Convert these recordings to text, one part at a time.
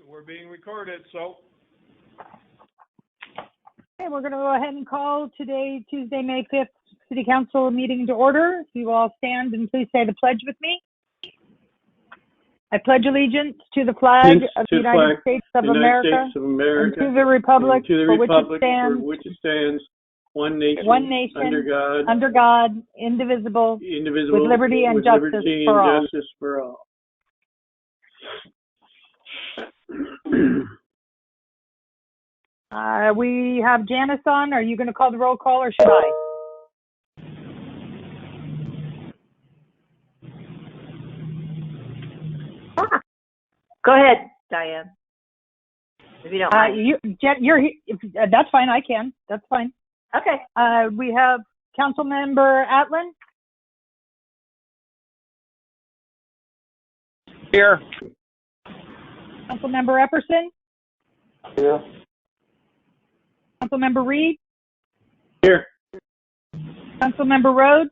we're being recorded, so. Okay, we're going to go ahead and call today, Tuesday, May 5th, City Council meeting to order. If you all stand and please say the pledge with me. I pledge allegiance to the flag of the United States of America, and to the republic for which it stands, one nation, under God, indivisible, with liberty and justice for all. We have Janice on. Are you going to call the roll call or should I? Go ahead, Diane. If you don't mind. That's fine. I can. That's fine. Okay. We have Councilmember Atlin. Here. Councilmember Epperson. Here. Councilmember Reed. Here. Councilmember Rhodes.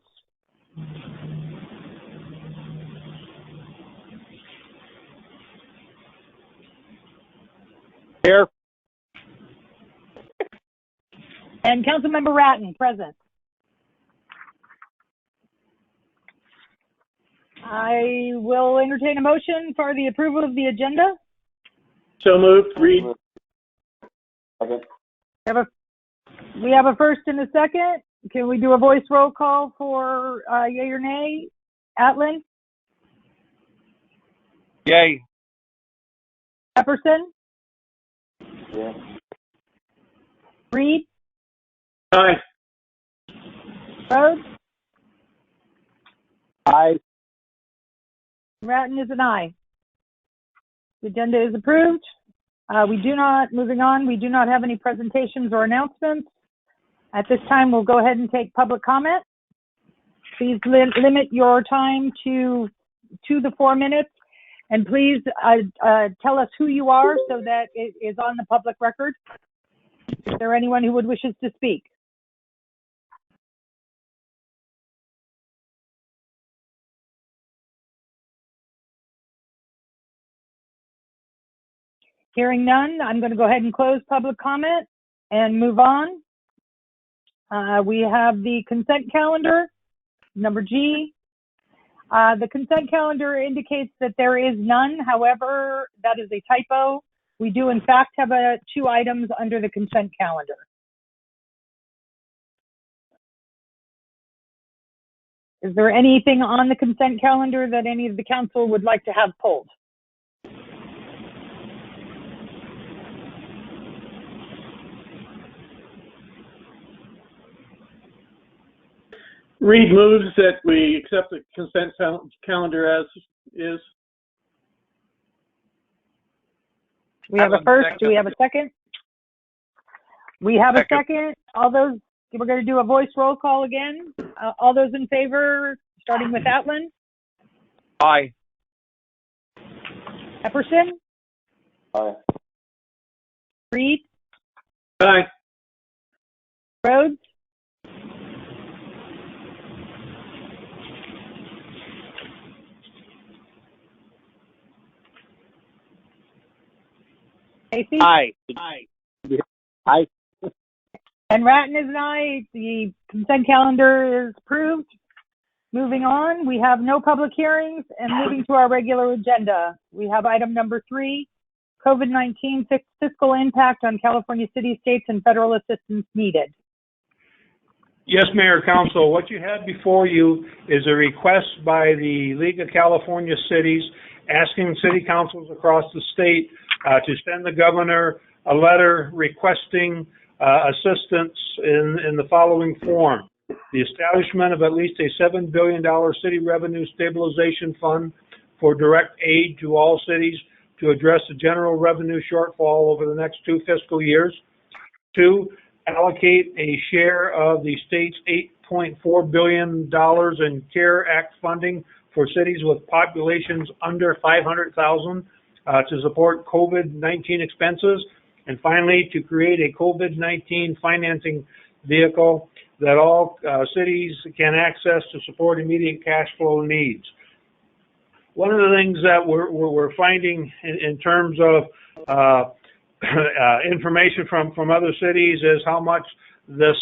Here. And Councilmember Ratton, present. I will entertain a motion for the approval of the agenda. So moved. Reed. We have a first and a second. Can we do a voice roll call for yay or nay? Atlin? Yay. Epperson? Yeah. Reed? Aye. Rhodes? Aye. Ratton is an aye. The agenda is approved. Moving on, we do not have any presentations or announcements. At this time, we'll go ahead and take public comment. Please limit your time to 2 to 4 minutes. And please tell us who you are so that it is on the public record. Is there anyone who would wishes to speak? Hearing none, I'm going to go ahead and close public comment and move on. We have the consent calendar, number G. The consent calendar indicates that there is none. However, that is a typo. We do, in fact, have 2 items under the consent calendar. Is there anything on the consent calendar that any of the council would like to have pulled? Reed moves that we accept the consent calendar as is. We have a first. Do we have a second? We have a second. We're going to do a voice roll call again. All those in favor, starting with Atlin? Aye. Epperson? Aye. Reed? Aye. Rhodes? Casey? Aye. Aye. And Ratton is an aye. The consent calendar is approved. Moving on, we have no public hearings, and moving to our regular agenda. We have item number 3, COVID-19 fiscal impact on California city, states, and federal assistance needed. Yes, Mayor, Council, what you have before you is a request by the League of California Cities asking city councils across the state to send the governor a letter requesting assistance in the following form. The establishment of at least a $7 billion city revenue stabilization fund for direct aid to all cities to address the general revenue shortfall over the next 2 fiscal years. 2, allocate a share of the state's $8.4 billion in CARE Act funding for cities with populations under 500,000 to support COVID-19 expenses. And finally, to create a COVID-19 financing vehicle that all cities can access to support immediate cash flow needs. One of the things that we're finding in terms of information from other cities is how much this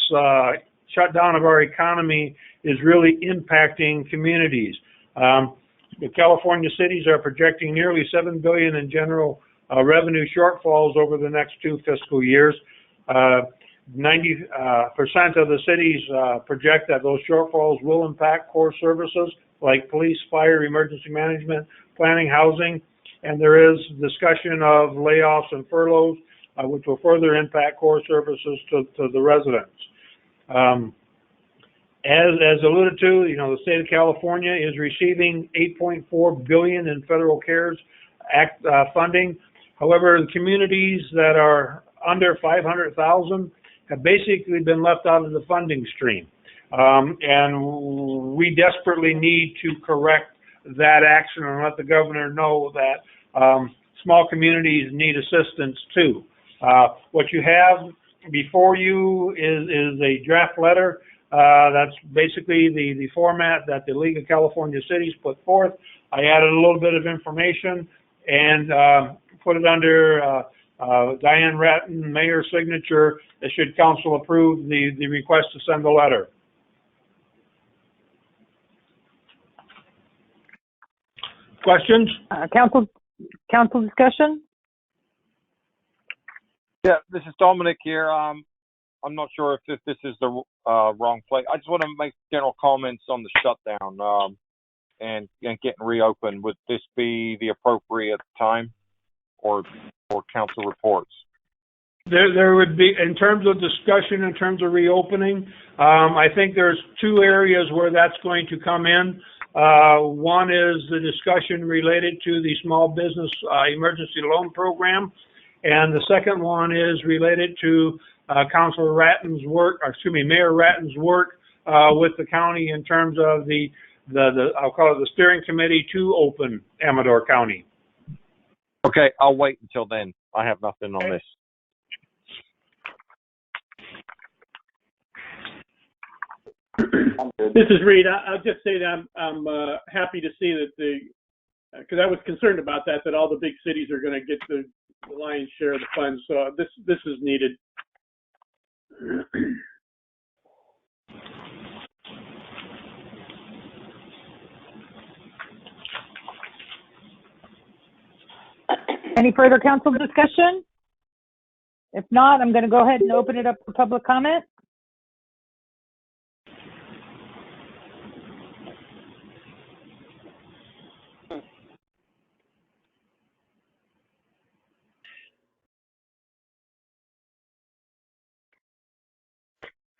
shutdown of our economy is really impacting communities. The California cities are projecting nearly $7 billion in general revenue shortfalls over the next 2 fiscal years. 90% of the cities project that those shortfalls will impact core services like police, fire, emergency management, planning, housing, and there is discussion of layoffs and furloughs, which will further impact core services to the residents. As alluded to, the state of California is receiving $8.4 billion in federal CARES Act funding. However, the communities that are under 500,000 have basically been left out of the funding stream. And we desperately need to correct that action and let the governor know that small communities need assistance too. What you have before you is a draft letter. That's basically the format that the League of California Cities put forth. I added a little bit of information and put it under Diane Ratton, mayor's signature. Should council approve the request to send the letter? Questions? Council discussion? Yeah, this is Dominic here. I'm not sure if this is the wrong place. I just want to make general comments on the shutdown and getting reopened. Would this be the appropriate time or council reports? There would be, in terms of discussion, in terms of reopening, I think there's 2 areas where that's going to come in. One is the discussion related to the small business emergency loan program. And the second one is related to Mayor Ratton's work with the county in terms of the I'll call it the steering committee to open Amador County. Okay, I'll wait until then. I have nothing on this. This is Reed. I'll just say that I'm happy to see that because I was concerned about that all the big cities are going to get the lion's share of the funds. So this is needed. Any further council discussion? If not, I'm going to go ahead and open it up for public comment.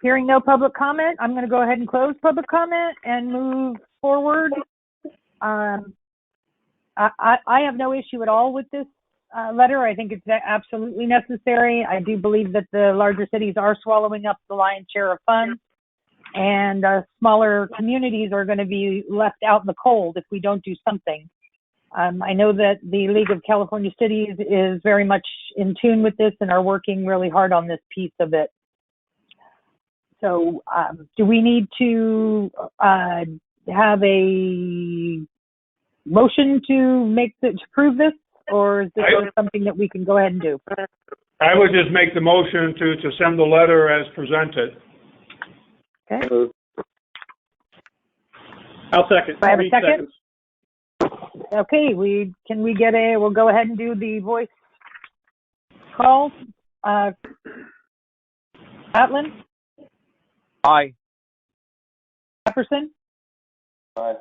Hearing no public comment, I'm going to go ahead and close public comment and move forward. I have no issue at all with this letter. I think it's absolutely necessary. I do believe that the larger cities are swallowing up the lion's share of funds, and smaller communities are going to be left out in the cold if we don't do something. I know that the League of California Cities is very much in tune with this and are working really hard on this piece of it. So do we need to have a motion to prove this, or is this something that we can go ahead and do? I would just make the motion to send the letter as presented. Okay. I'll second. Do I have a second? Okay, we'll go ahead and do the voice call. Atlin? Aye. Jefferson? Aye.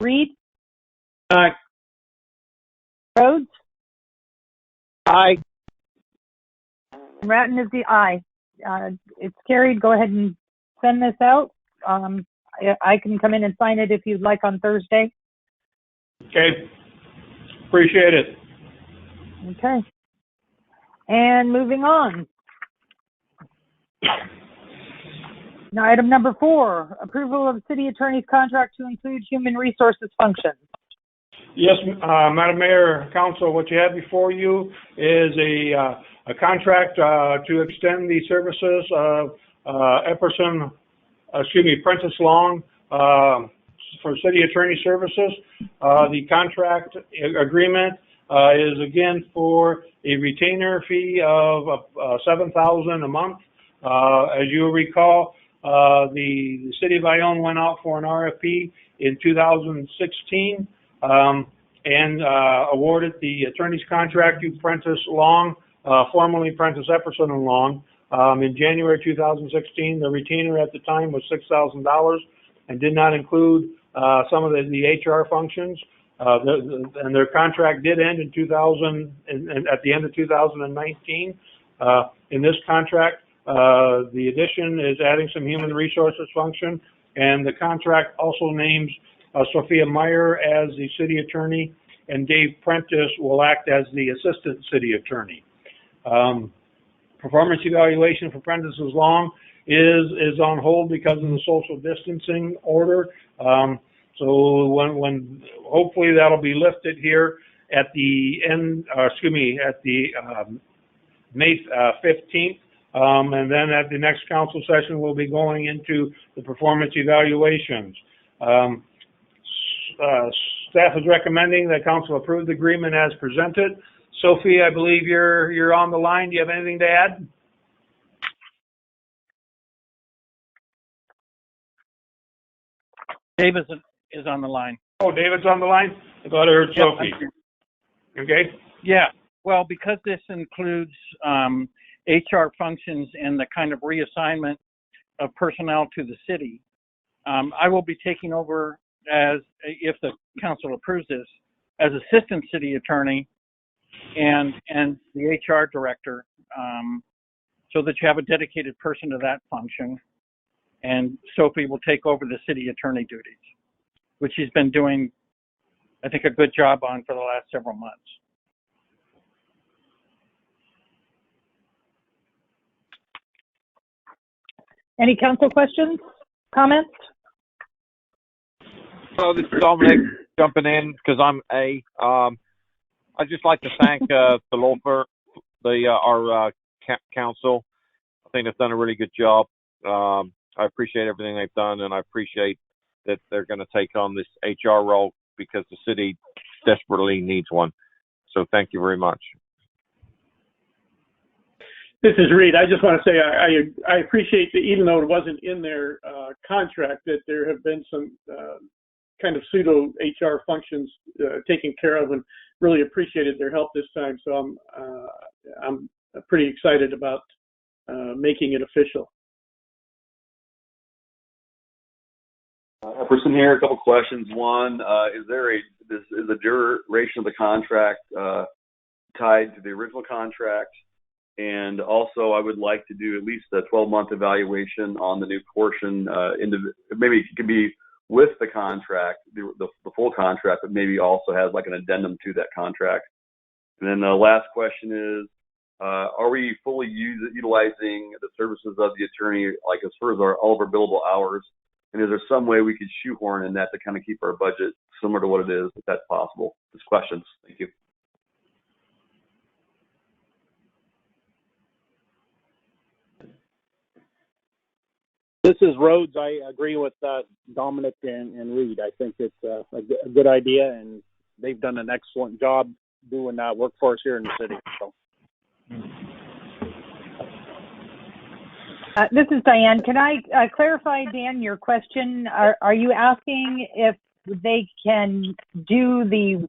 Reed? Aye. Rhodes? Aye. Ratton is the aye. It's carried. Go ahead and send this out. I can come in and sign it if you'd like on Thursday. Okay. Appreciate it. Okay. And moving on. Now, item number 4, approval of city attorney's contract to include human resources functions. Yes, Madam Mayor, Council, what you have before you is a contract to extend the services of Prentice Long for city attorney services. The contract agreement is again for a retainer fee of $7,000 a month. As you recall, the city of Ione went out for an RFP in 2016 and awarded the attorney's contract to Prentice Long, formerly Prentice Epperson and Long. In January 2016, the retainer at the time was $6,000 and did not include some of the HR functions. And their contract did end in at the end of 2019. In this contract, the addition is adding some human resources function, and the contract also names Sophia Meyer as the city attorney, and Dave Prentice will act as the assistant city attorney. Performance evaluation for Prentice Long is on hold because of the social distancing order. So when hopefully that'll be lifted here at the end, at the May 15th. And then at the next council session, we'll be going into the performance evaluations. Staff is recommending that council approve the agreement as presented. Sophie, I believe you're on the line. Do you have anything to add? David is on the line. Oh, David's on the line? I thought I heard Sophie. Okay. Yeah. Well, because this includes HR functions and the kind of reassignment of personnel to the city, I will be taking over as, if the council approves this, as assistant city attorney and the HR director, so that you have a dedicated person to that function. And Sophie will take over the city attorney duties, which she's been doing, I think, a good job on for the last several months. Any council questions, comments? So this is Dominic jumping in because I'm I'd just like to thank the law firm, our council. I think they've done a really good job. I appreciate everything they've done, and I appreciate that they're going to take on this HR role because the city desperately needs one. So thank you very much. This is Reed. I just want to say I appreciate that, even though it wasn't in their contract, that there have been some kind of pseudo HR functions taken care of, and really appreciated their help this time. So I'm pretty excited about making it official. Epperson here. A couple questions. One, is the duration of the contract tied to the original contract? And also, I would like to do at least a 12-month evaluation on the new portion. Maybe it could be with the contract, the full contract, but maybe also has like an addendum to that contract. And then the last question is, are we fully utilizing the services of the attorney, like as far as all of our billable hours? And is there some way we could shoehorn in that to kind of keep our budget similar to what it is, if that's possible? Just questions. Thank you. This is Rhodes. I agree with Dominic and Reed. I think it's a good idea, and they've done an excellent job doing workforce here in the city. So. This is Diane. Can I clarify, Dan, your question? Are you asking if they can do the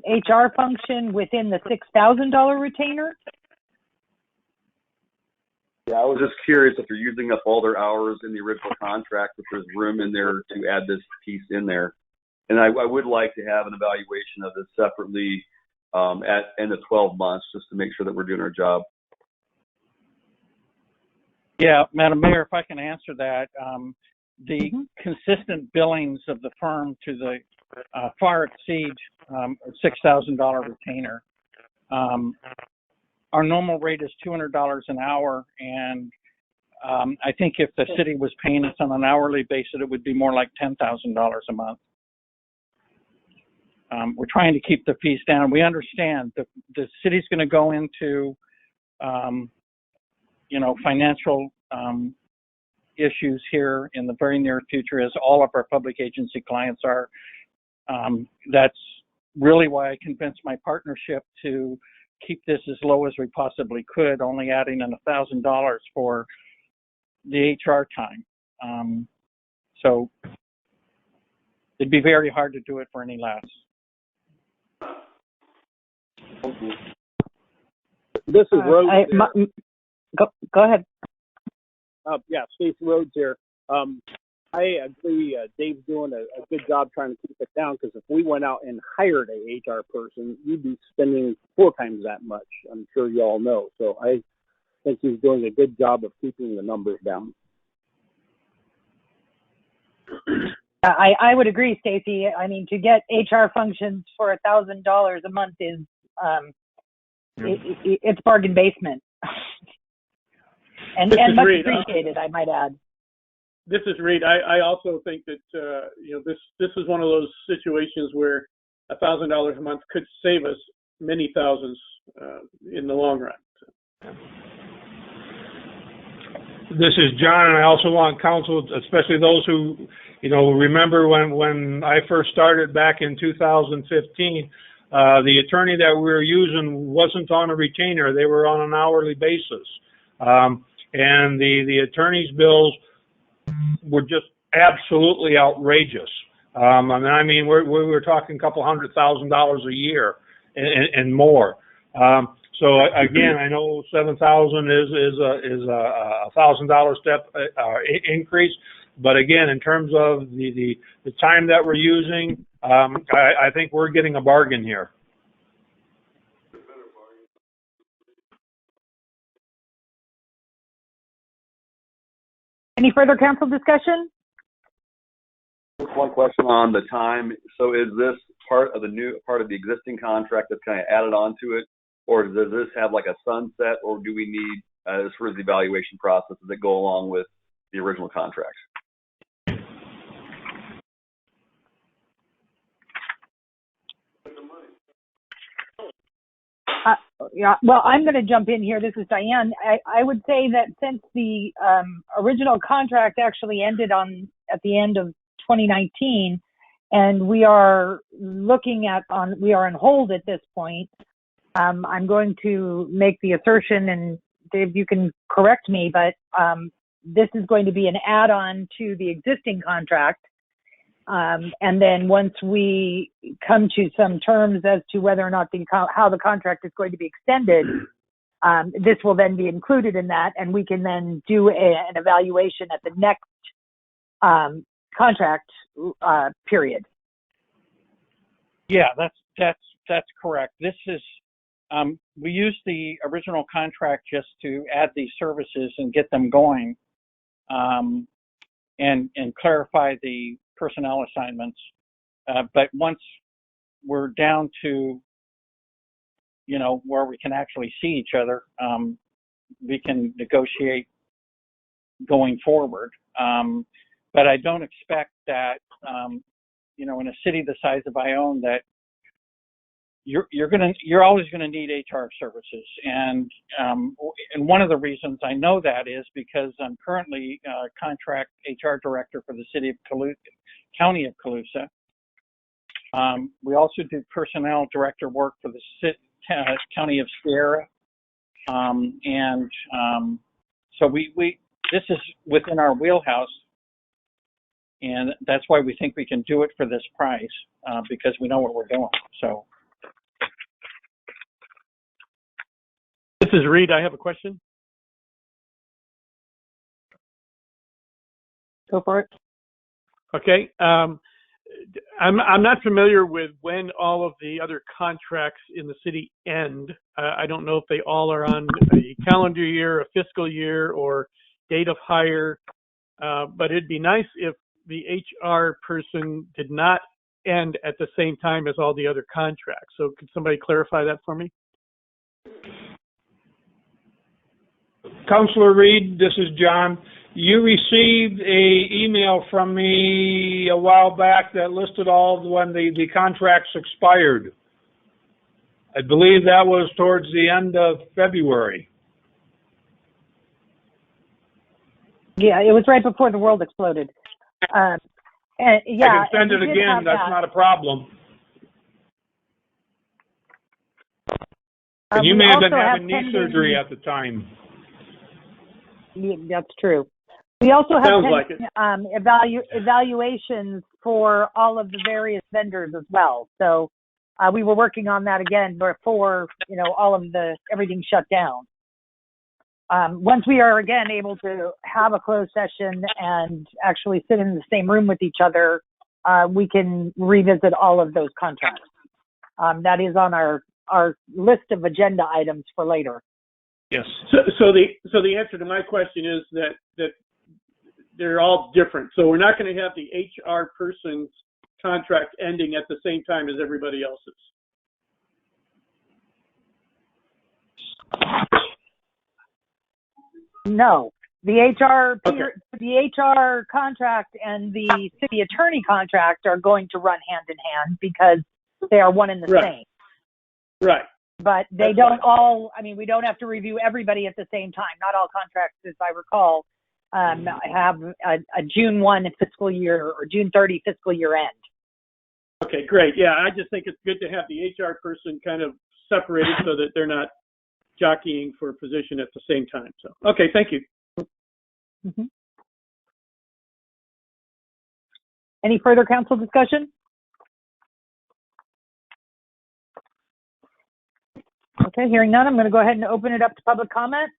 HR function within the $6,000 retainer? Yeah, I was just curious if they're using up all their hours in the original contract, if there's room in there to add this piece in there. And I would like to have an evaluation of this separately at end of 12 months, just to make sure that we're doing our job. Yeah, Madam Mayor, if I can answer that, the consistent billings of the firm to the far exceed $6,000 retainer. Our normal rate is $200 an hour, and I think if the city was paying us on an hourly basis, it would be more like $10,000 a month. We're trying to keep the fees down. We understand that the city's going to go into financial issues here in the very near future, as all of our public agency clients are. That's really why I convinced my partnership to keep this as low as we possibly could, only adding in $1,000 for the HR time. So it'd be very hard to do it for any less. This is Rhodes. Go ahead. Yeah, Stacey Rhodes here. I agree. Dave's doing a good job trying to keep it down, because if we went out and hired a HR person, you'd be spending 4 times that much. I'm sure you all know. So I think he's doing a good job of keeping the numbers down. I would agree, Stacey. I mean, to get HR functions for $1,000 a month is it's bargain basement, and much appreciated, I might add. This is Reed. I also think that this is one of those situations where $1,000 a month could save us many thousands in the long run. This is John, and I also want counsel, especially those who, remember when I first started back in 2015, the attorney that we were using wasn't on a retainer. They were on an hourly basis. And the attorney's bills were just absolutely outrageous. I mean, we were talking a couple $100,000 a year and more. So again, I know 7,000 is a $1,000 step increase, but again, in terms of the time that we're using, I think we're getting a bargain here. Any further council discussion? One question on the time. So is this part of the existing contract that's kind of added on to it, or does this have like a sunset, or do we need, as far as the evaluation process, that go along with the original contract? Yeah, well, I'm going to jump in here. This is Diane. I would say that since the original contract actually ended at the end of 2019, and we are on hold at this point, I'm going to make the assertion, and Dave, you can correct me, but this is going to be an add-on to the existing contract. And then once we come to some terms as to whether or not how the contract is going to be extended, this will then be included in that, and we can then do an evaluation at the next contract period. Yeah, that's correct. This is we used the original contract just to add these services and get them going, and clarify the personnel assignments. But once we're down to, where we can actually see each other, we can negotiate going forward. But I don't expect that, in a city the size of Ione, that you're always gonna need HR services, and one of the reasons I know that is because I'm currently contract HR director for the county of Colusa. We also do personnel director work for the county of Sierra, and so we this is within our wheelhouse, and that's why we think we can do it for this price, because we know what we're doing. So. This is Reed. I have a question. Go for it. Okay. I'm not familiar with when all of the other contracts in the city end. I don't know if they all are on a calendar year, a fiscal year, or date of hire. But it'd be nice if the HR person did not end at the same time as all the other contracts. So could somebody clarify that for me? Councilor Reed, this is John. You received an email from me a while back that listed all when the contracts expired. I believe that was towards the end of February. Yeah, it was right before the world exploded. Yeah, I can send it again. That's not a problem. And you We may have been also having knee pending- surgery at the time. Yeah, that's true. We also have Sounds like evaluations for all of the various vendors as well. So we were working on that again before, all of everything shut down. Once we are again able to have a closed session and actually sit in the same room with each other, we can revisit all of those contracts. That is on our list of agenda items for later. Yes. So the answer to my question is that they're all different. So we're not going to have the HR person's contract ending at the same time as everybody else's. No, the HR Okay. the HR contract and the city attorney contract are going to run hand in hand because they are one and the Right. same. Right. But they That's don't fine. all. I mean, we don't have to review everybody at the same time. Not all contracts, as I recall, have a June 1 fiscal year or June 30 fiscal year end. Okay, great. Yeah, I just think it's good to have the HR person kind of separated so that they're not jockeying for a position at the same time. So, okay, thank you. Mm-hmm. Any further council discussion? Okay, hearing none, I'm going to go ahead and open it up to public comment.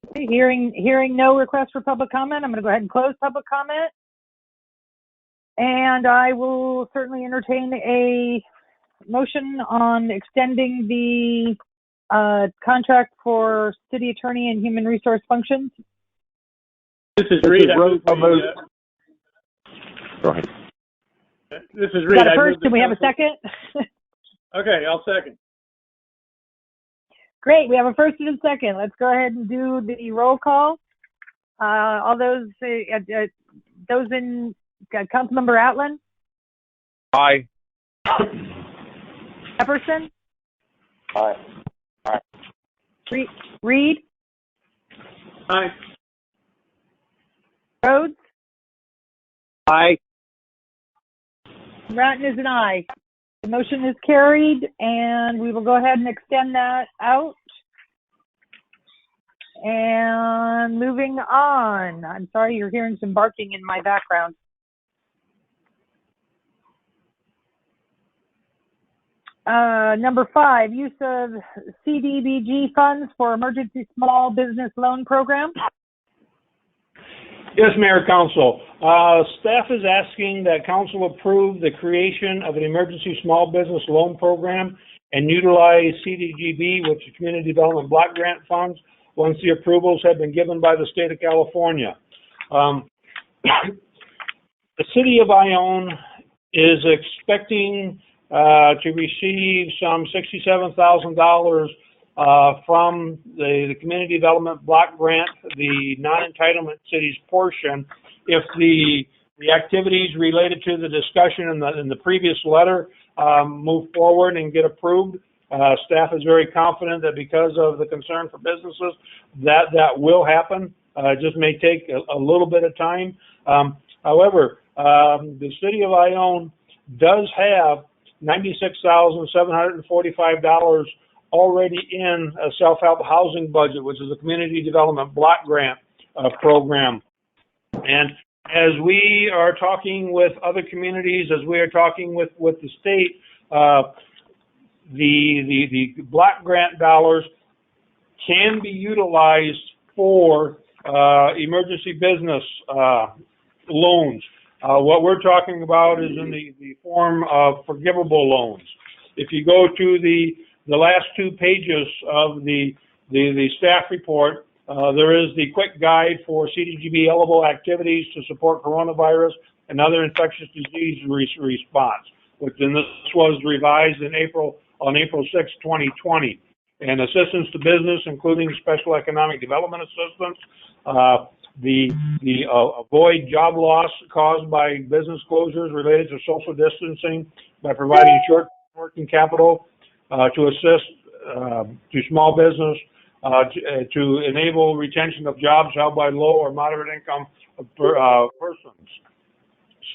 Okay, hearing no request for public comment, I'm going to go ahead and close public comment. And I will certainly entertain a motion on extending the contract for city attorney and human resource functions. This is Reed. Go ahead. This is We Reed. got a I first. move Do the we have a council- second? Okay, I'll second. Great. We have a first and a second. Let's go ahead and do the roll call. All those in Councilmember Atlan, Aye. Epperson, Aye. Reed, Aye. Rhodes, Aye. Ratton is an aye. The motion is carried, and we will go ahead and extend that out. And moving on. I'm sorry, you're hearing some barking in my background. Number 5, use of CDBG funds for emergency small business loan program. Yes, Mayor, Council. Staff is asking that Council approve the creation of an emergency small business loan program and utilize CDGB, which is Community Development Block Grant Funds, once the approvals have been given by the state of California. The city of Ione is expecting to receive some $67,000 from the Community Development Block Grant, the non-entitlement cities portion, if the activities related to the discussion in the previous letter move forward and get approved. Staff is very confident that because of the concern for businesses, that will happen. It just may take a little bit of time. However, the city of Ione does have $96,745 already in a self-help housing budget, which is a community development block grant program. And as we are talking with other communities, as we are talking with the state, the block grant dollars can be utilized for emergency business loans. What we're talking about is in the form of forgivable loans. If you go to the last 2 pages of the staff report, there is the quick guide for CDGB eligible activities to support coronavirus and other infectious disease response, which then this was revised on April 6, 2020. And assistance to business, including special economic development assistance, the avoid job loss caused by business closures related to social distancing by providing short working capital, to assist to small business to enable retention of jobs held by low or moderate income persons.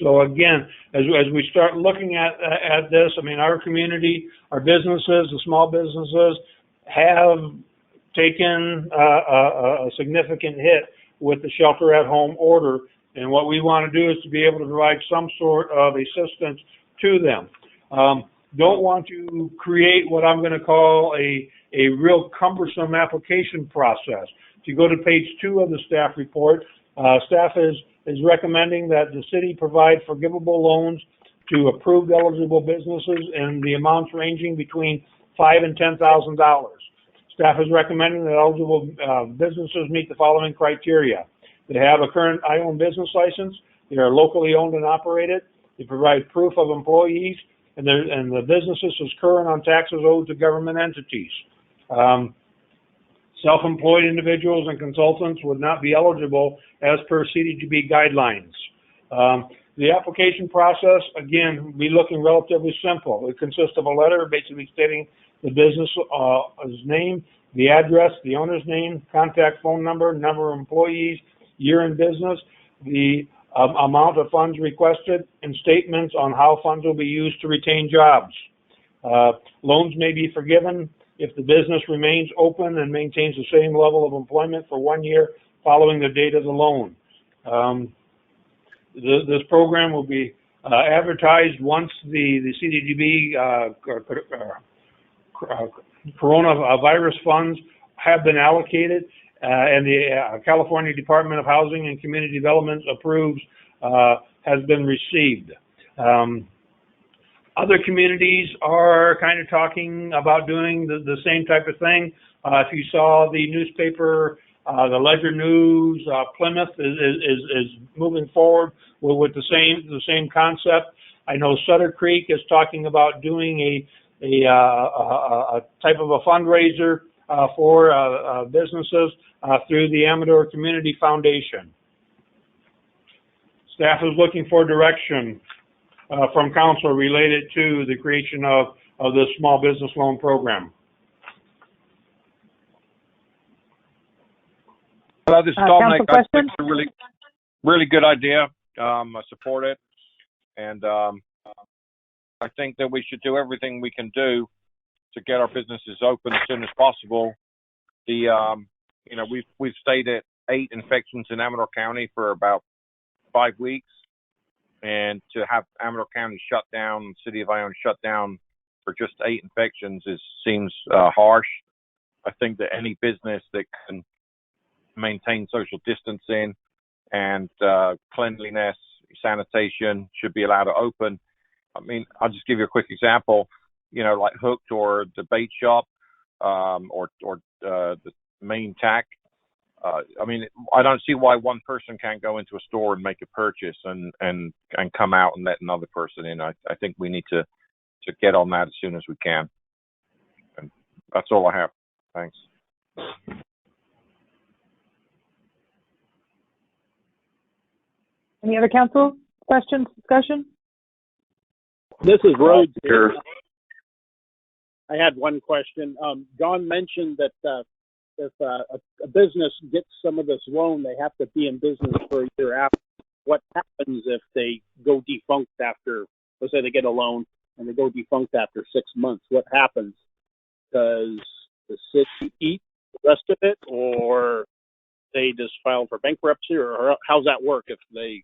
So again, as we start looking at this, I mean, our community, our businesses, the small businesses have taken a significant hit with the shelter-at-home order, and what we want to do is to be able to provide some sort of assistance to them. Don't want to create what I'm going to call a real cumbersome application process. If you go to page 2 of the staff report, staff is recommending that the city provide forgivable loans to approved eligible businesses in the amounts ranging between $5,000 and $10,000. Staff is recommending that eligible businesses meet the following criteria. They have a current Ione business license, they are locally owned and operated, they provide proof of employees, and the businesses is current on taxes owed to government entities. Self-employed individuals and consultants would not be eligible as per CDGB guidelines. The application process, again, will be looking relatively simple. It consists of a letter basically stating the business name, the address, the owner's name, contact phone number, number of employees, year in business, the amount of funds requested, and statements on how funds will be used to retain jobs. Loans may be forgiven if the business remains open and maintains the same level of employment for 1 year following the date of the loan. This program will be advertised once the CDGB coronavirus funds have been allocated and the California Department of Housing and Community Development approves has been received. Other communities are kind of talking about doing the same type of thing. If you saw the newspaper, the Ledger News, Plymouth is moving forward with the same concept. I know Sutter Creek is talking about doing a type of a fundraiser for businesses through the Amador Community Foundation. Staff is looking for direction from council related to the creation of the small business loan program. Hello, this is Dominic. I think it's a really good idea. I support it, and I think that we should do everything we can do to get our businesses open as soon as possible. We've stayed at 8 infections in Amador County for about 5 weeks. And to have Amador County shut down, City of Ione shut down for just 8 infections seems harsh. I think that any business that can maintain social distancing and cleanliness, sanitation should be allowed to open. I mean, I'll just give you a quick example. Like Hooked or the bait shop or the main tack. I mean, I don't see why one person can't go into a store and make a purchase and come out and let another person in. I think we need to get on that as soon as we can. And that's all I have. Thanks. Any other council questions, discussion? This is Rhodes. Sure. I had one question. John mentioned that if a business gets some of this loan, they have to be in business for a year after. What happens if they go defunct after, let's say they get a loan and they go defunct after 6 months? What happens? Does the city eat the rest of it, or they just file for bankruptcy, or how's that work if they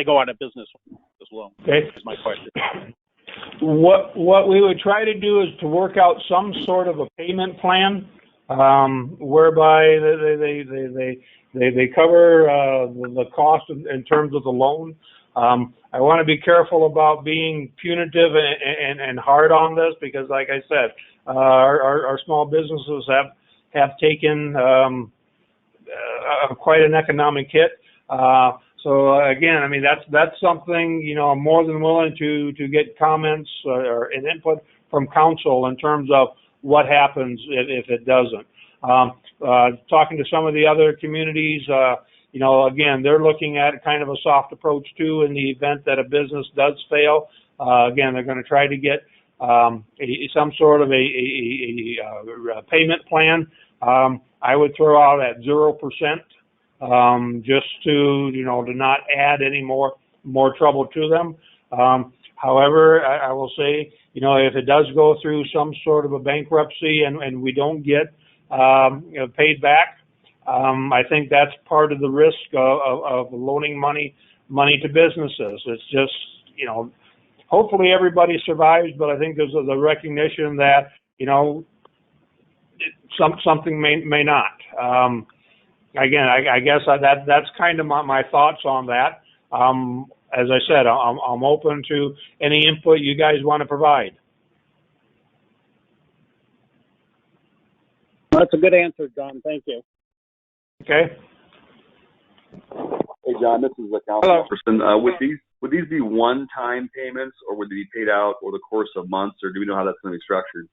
go out of business with this loan? Okay. Is my question. What we would try to do is to work out some sort of a payment plan whereby they cover the cost in terms of the loan. I want to be careful about being punitive and hard on this because, like I said, our small businesses have taken quite an economic hit. So again, I mean that's something I'm more than willing to get comments or an input from council in terms of what happens if it doesn't. Talking to some of the other communities, again, they're looking at kind of a soft approach too in the event that a business does fail. Again, they're going to try to get some sort of a payment plan, I would throw out at 0%, just to, to not add any more trouble to them. However, I will say, if it does go through some sort of a bankruptcy and we don't get paid back, I think that's part of the risk of loaning money to businesses. It's just, hopefully everybody survives, but I think there's the recognition that, something may not. Again, I guess that's kind of my thoughts on that. As I said, I'm open to any input you guys want to provide. That's a good answer, John. Thank you. Okay. Hey, John, this is the council person. Would these be one-time payments, or would they be paid out over the course of months, or do we know how that's going to be structured?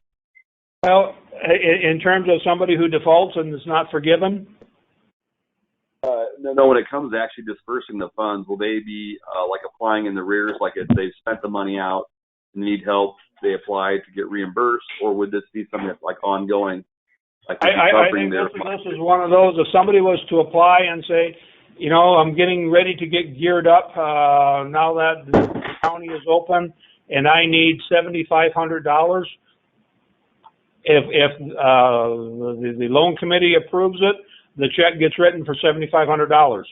Well, in terms of somebody who defaults and is not forgiven? No, when it comes to actually dispersing the funds, will they be like applying in the rears, like if they've spent the money out and need help, they apply to get reimbursed, or would this be something that's like ongoing? Like I think this is one of those, if somebody was to apply and say, I'm getting ready to get geared up now that the county is open and I need $7,500. If the loan committee approves it, the check gets written for $7,500.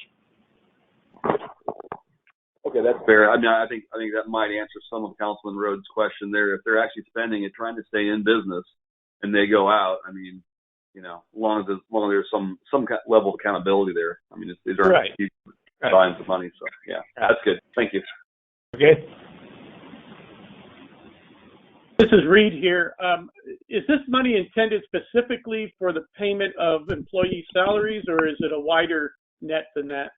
Okay, that's fair. I mean, I think that might answer some of Councilman Rhodes' question there. If they're actually spending it, trying to stay in business, and they go out, I mean, as long as there's some level of accountability there. I mean, these are huge volumes of money, so yeah, that's good. Thank you. Okay. This is Reed here. Is this money intended specifically for the payment of employee salaries, or is it a wider net than that?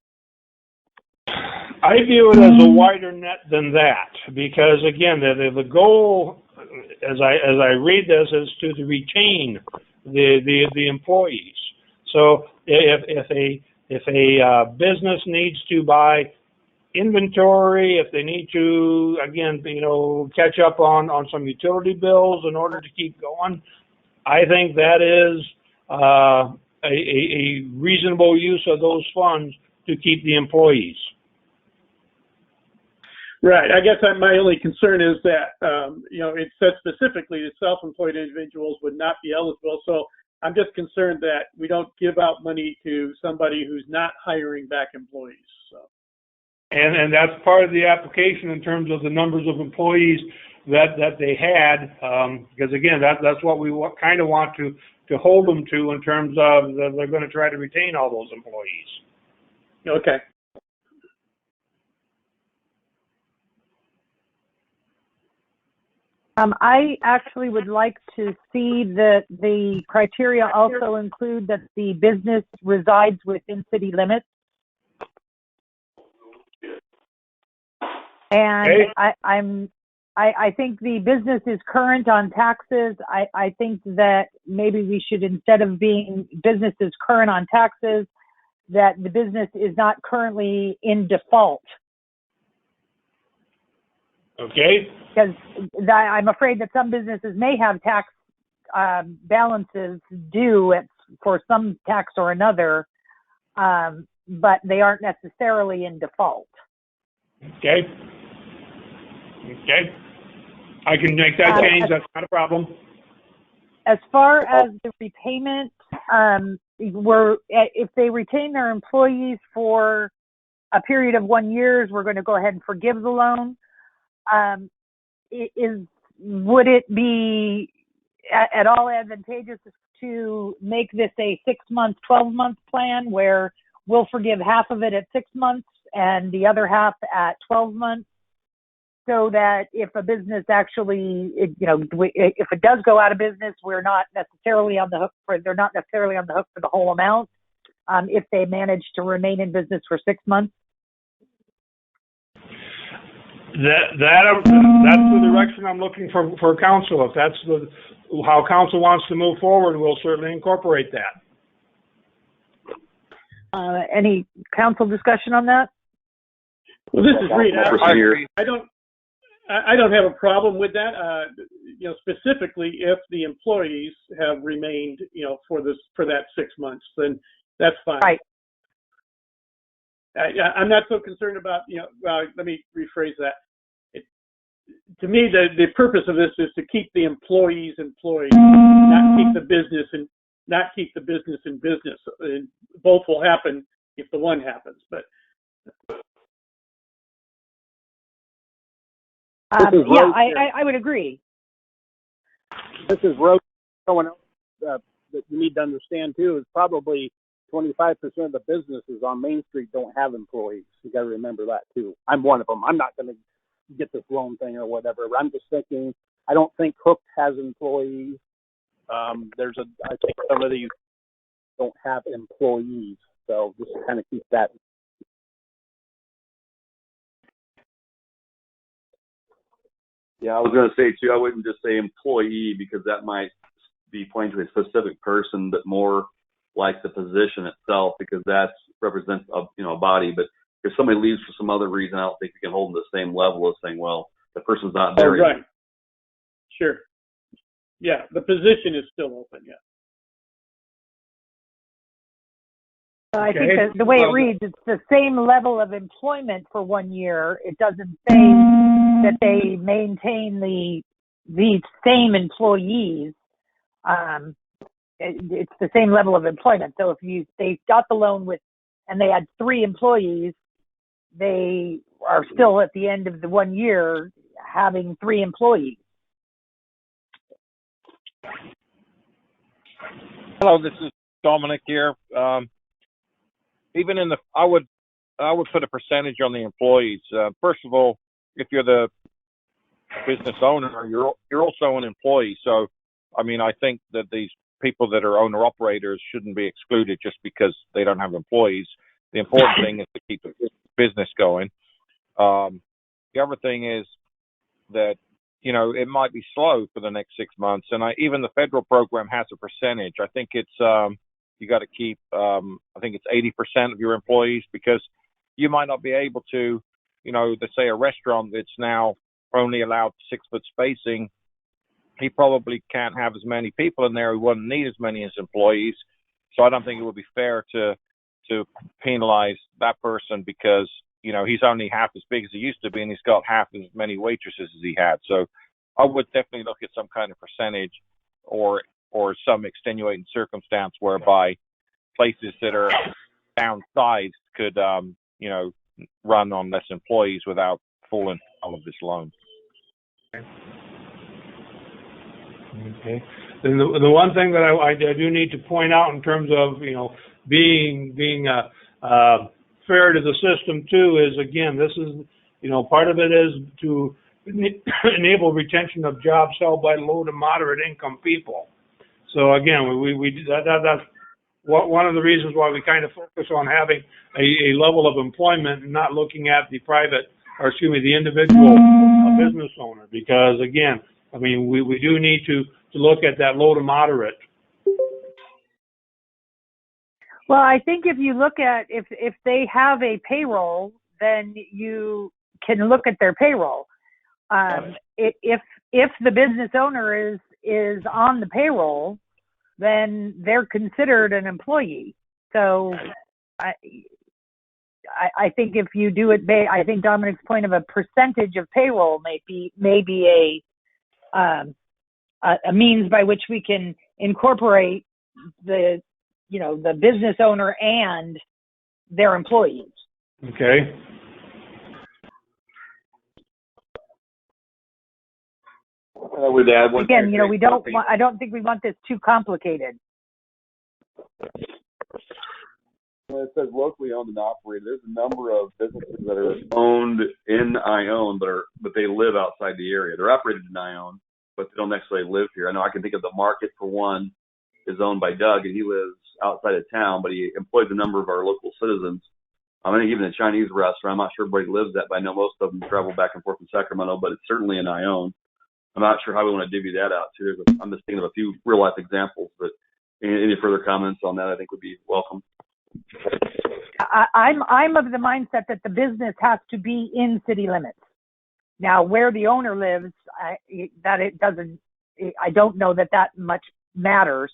I view it as a wider net than that, because again, the goal, as I read this, is to retain the employees. So if a business needs to buy inventory, if they need to, again, catch up on some utility bills in order to keep going, I think that is a reasonable use of those funds to keep the employees. Right. I guess my only concern is that, it says specifically that self-employed individuals would not be eligible. So I'm just concerned that we don't give out money to somebody who's not hiring back employees. So. And that's part of the application in terms of the numbers of employees that they had, because again, that's what we kind of want to hold them to in terms of they're going to try to retain all those employees. Okay. I actually would like to see that the criteria also include that the business resides within city limits. And okay. I think the business is current on taxes. I think that maybe we should, instead of being business is current on taxes, that the business is not currently in default. Okay. Because I'm afraid that some businesses may have tax balances due for some tax or another, but they aren't necessarily in default. Okay. Okay. I can make that change. That's not a problem. As far as the repayment, if they retain their employees for a period of 1 year, we're going to go ahead and forgive the loan. Would it be at all advantageous to make this a 6-month, 12-month plan where we'll forgive half of it at 6 months and the other half at 12 months, so that if a business actually, if it does go out of business, they're not necessarily on the hook for the whole amount, if they manage to remain in business for 6 months? That's the direction I'm looking for council. If that's how council wants to move forward, we'll certainly incorporate that. Any council discussion on that? Well, this is Reed. I don't have a problem with that. Specifically if the employees have remained, for that 6 months, then that's fine. Right. I'm not so concerned about, let me rephrase that. To me, the purpose of this is to keep the employees employed, not keep the business in business. And both will happen if the one happens, but. I would agree. This is road. Someone else that you need to understand too is probably 25% of the businesses on Main Street don't have employees. You got to remember that too. I'm one of them. I'm not going to get this loan thing or whatever. I'm just thinking. I don't think Hook has employees. I think some of these don't have employees. So just kind of keep that. Yeah, I was going to say too, I wouldn't just say employee because that might be pointing to a specific person, but more like the position itself because that represents a body. But if somebody leaves for some other reason, I don't think you can hold them to the same level as saying, well, the person's not there. Oh, right. Sure. Yeah, the position is still open. Yeah. I think that the way it reads, it's the same level of employment for 1 year. It doesn't say that they maintain the same employees. It's the same level of employment. So if they got the loan and they had 3 employees, they are still at the end of the 1 year having 3 employees. Hello, this is Dominic here. Even I would put a percentage on the employees. First of all, if you're the business owner, you're also an employee. So, I mean, I think that these people that are owner operators shouldn't be excluded just because they don't have employees. The important thing is to keep the business going. The other thing is that, it might be slow for the next 6 months. And even the federal program has a percentage. I think it's, you got to keep, I think it's 80% of your employees because you might not be able to, let's say a restaurant that's now only allowed 6 foot spacing. He probably can't have as many people in there. He wouldn't need as many as employees. So I don't think it would be fair to penalize that person because, he's only half as big as he used to be and he's got half as many waitresses as he had. So I would definitely look at some kind of percentage or some extenuating circumstance whereby places that are downsized could, run on less employees without falling all of this loan. Okay. Then the one thing that I do need to point out in terms of being fair to the system too is again this is part of it is to enable retention of jobs held by low to moderate income people. So again, that's one of the reasons why we kind of focus on having a level of employment and not looking at the the individual business owner because again, I mean we do need to look at that low to moderate. Well, I think if you look at if they have a payroll, then you can look at their payroll. If the business owner is on the payroll, then they're considered an employee. So I think if you do it, I think Dominic's point of a percentage of payroll may be a means by which we can incorporate the business owner and their employees. Okay. I would add one again, I don't think we want this too complicated. When it says locally owned and operated, there's a number of businesses that are owned in Ione, but they live outside the area. They're operated in Ione, but they don't necessarily live here. I know I can think of the market for one is owned by Doug, and he lives outside of town, but he employs a number of our local citizens. I think even a Chinese restaurant, I'm not sure everybody lives that, but I know most of them travel back and forth from Sacramento, but it's certainly in Ione. I'm not sure how we want to divvy that out too. I'm just thinking of a few real life examples, but any further comments on that I think would be welcome. I'm of the mindset that the business has to be in city limits Now, where the owner lives, I don't know that much matters.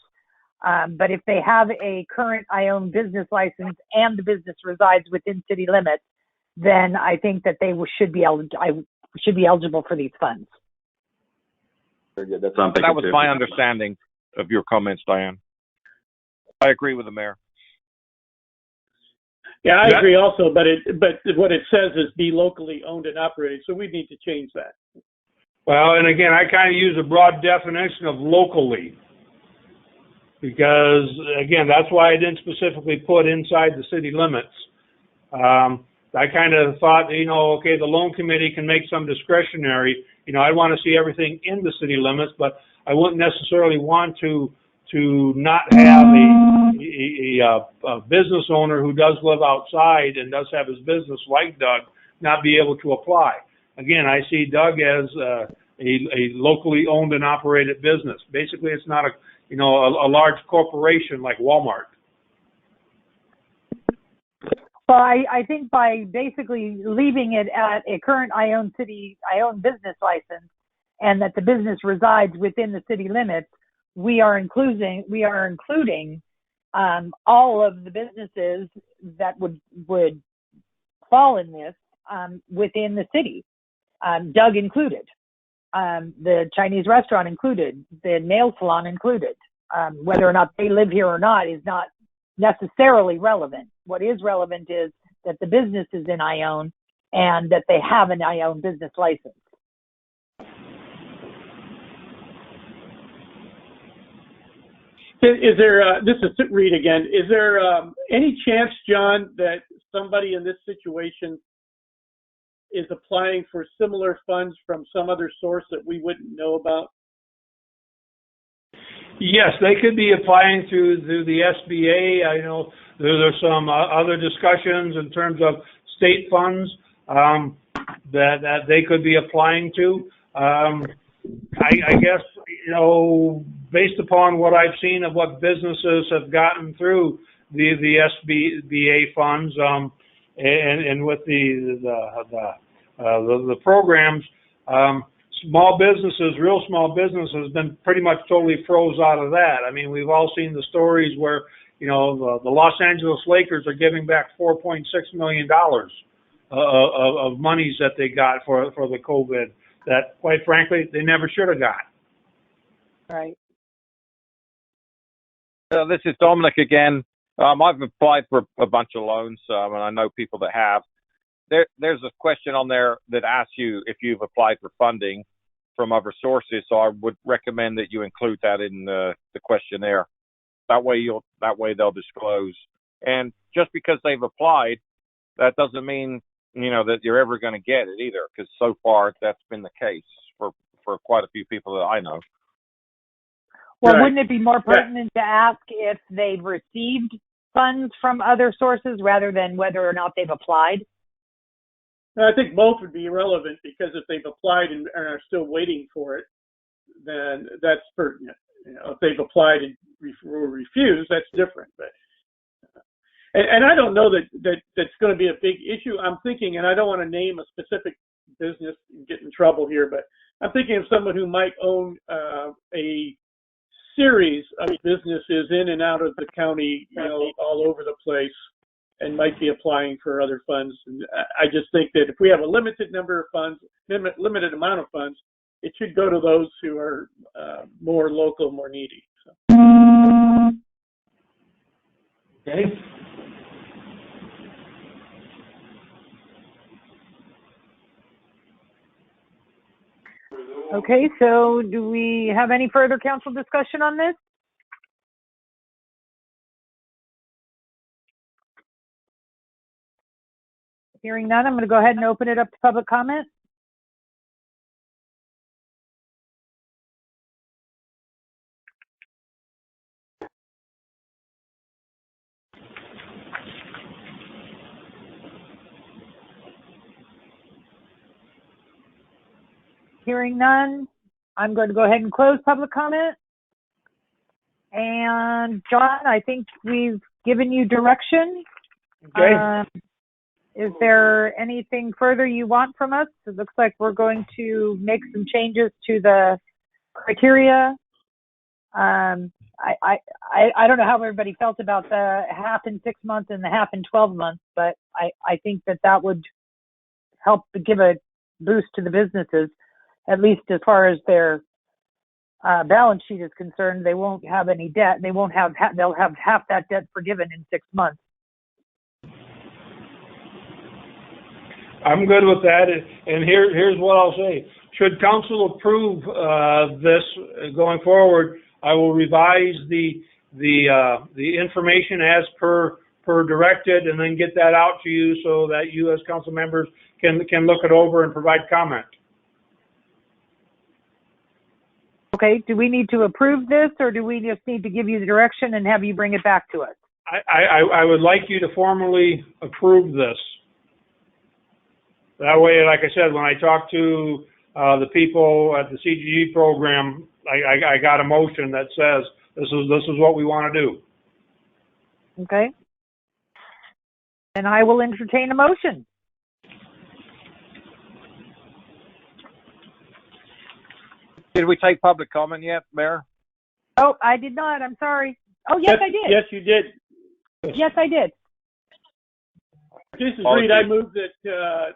But if they have a current Ione business license and the business resides within city limits, then I think that they should be eligible for these funds. Very good. That's what I'm thinking That was too. my understanding of your comments, Diane. I agree with the mayor. Yeah, I agree also, but what it says is be locally owned and operated, so we need to change that. Well, and again, I kind of use a broad definition of locally. Because, again, that's why I didn't specifically put inside the city limits. I kind of thought, okay, the loan committee can make some discretionary. I want to see everything in the city limits, but I wouldn't necessarily want to not have a business owner who does live outside and does have his business like Doug not be able to apply. Again, I see Doug as a locally owned and operated business. Basically, it's not a large corporation like Walmart. Well, I think by basically leaving it at a current Ione business license and that the business resides within the city limits, we are including all of the businesses that would fall in this within the city, Doug included. The Chinese restaurant included, the nail salon included. Whether or not they live here or not is not necessarily relevant. What is relevant is that the business is in Ione and that they have an Ione business license. Is there, this is Reed again, is there any chance, John, that somebody in this situation is applying for similar funds from some other source that we wouldn't know about? Yes, they could be applying through the SBA. I know there's some other discussions in terms of state funds that they could be applying to. I guess, based upon what I've seen of what businesses have gotten through the SBA funds, and with the programs, real small businesses have been pretty much totally froze out of that. I mean, we've all seen the stories where, the Los Angeles Lakers are giving back $4.6 million of monies that they got for the COVID that, quite frankly, they never should have got. Right. This is Dominic again. I've applied for a bunch of loans, and I know people that have. There's a question on there that asks you if you've applied for funding from other sources, so I would recommend that you include that in the questionnaire. That way they'll disclose. And just because they've applied, that doesn't mean that you're ever going to get it either, because so far that's been the case for quite a few people that I know. Well, Right. Wouldn't it be more pertinent to ask if they've received funds from other sources rather than whether or not they've applied? I think both would be relevant, because if they've applied and are still waiting for it, then that's pertinent. If they've applied and were refused, that's different. But and I don't know that's going to be a big issue. I'm thinking, and I don't want to name a specific business and get in trouble here, but I'm thinking of someone who might own a series of businesses in and out of the county, all over the place, and might be applying for other funds. And I just think that if we have a limited number of funds, limited amount of funds, it should go to those who are more local, more needy. So. Okay. Okay, so do we have any further council discussion on this? Hearing none, I'm going to go ahead and open it up to public comment. Hearing none, I'm going to go ahead and close public comment. And John, I think we've given you direction. Okay. Is there anything further you want from us? It looks like we're going to make some changes to the criteria. I don't know how everybody felt about the half in 6 months and the half in 12 months, but I think that would help to give a boost to the businesses, at least as far as their balance sheet is concerned. They won't have any debt. They'll have half that debt forgiven in 6 months. I'm good with that, and here's what I'll say. Should council approve this going forward, I will revise the information as per directed, and then get that out to you so that you as council members can look it over and provide comment. Okay, do we need to approve this, or do we just need to give you the direction and have you bring it back to us? I would like you to formally approve this. That way, like I said, when I talk to the people at the CGG program, I got a motion that says this is what we want to do. Okay. And I will entertain a motion. Did we take public comment yet, Mayor? Oh, I did not. I'm sorry. Oh, yes, I did. Yes, you did. Yes, I did. This is Reed. I move that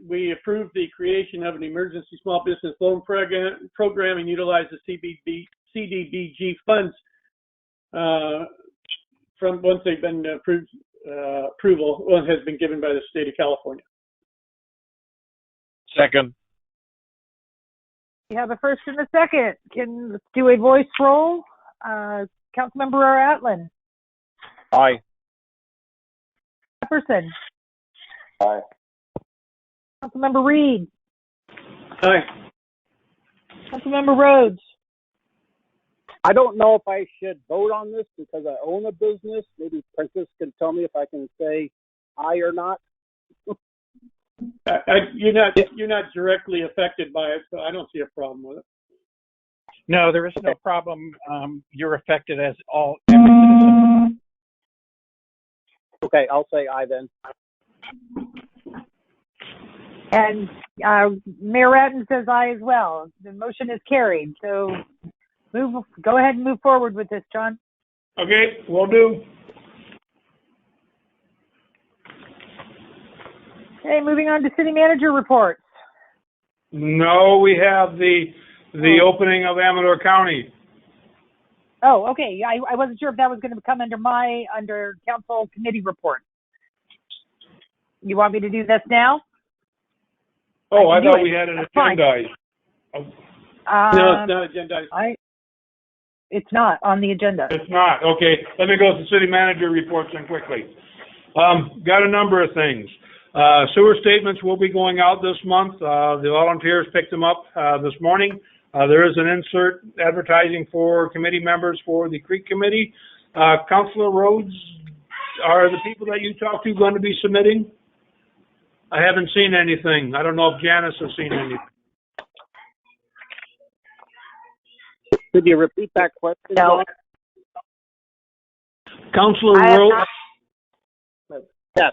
we approve the creation of an emergency small business loan program and utilize the CDBG funds from once they've been approved. Approval has been given by the state of California. Second. We have a first and a second. Let's do a voice roll. Councilmember Atlin. Aye. Jefferson. Aye. Councilmember Reed. Aye. Councilmember Rhodes. I don't know if I should vote on this because I own a business. Maybe Princess can tell me if I can say aye or not. You're not directly affected by it, so I don't see a problem with it. No, there is no problem. You're affected as every citizen. Okay, I'll say aye then. And Mayor Ratton says aye as well. The motion is carried. So go ahead and move forward with this, John. Okay, will do. Okay, moving on to city manager reports. No, we have the opening of Amador County. Oh, okay. I wasn't sure if that was going to come under council committee report. You want me to do this now? Oh, I thought we had an agendized. No, it's not agendized. It's not on the agenda. It's not. Okay, let me go to city manager reports then quickly. Got a number of things. Sewer statements will be going out this month. The volunteers picked them up this morning. There is an insert advertising for committee members for the Creek Committee. Councilor Rhodes, are the people that you talked to going to be submitting? I haven't seen anything. I don't know if Janice has seen anything. Could you repeat that question? No. Councilor Rhodes? Yes.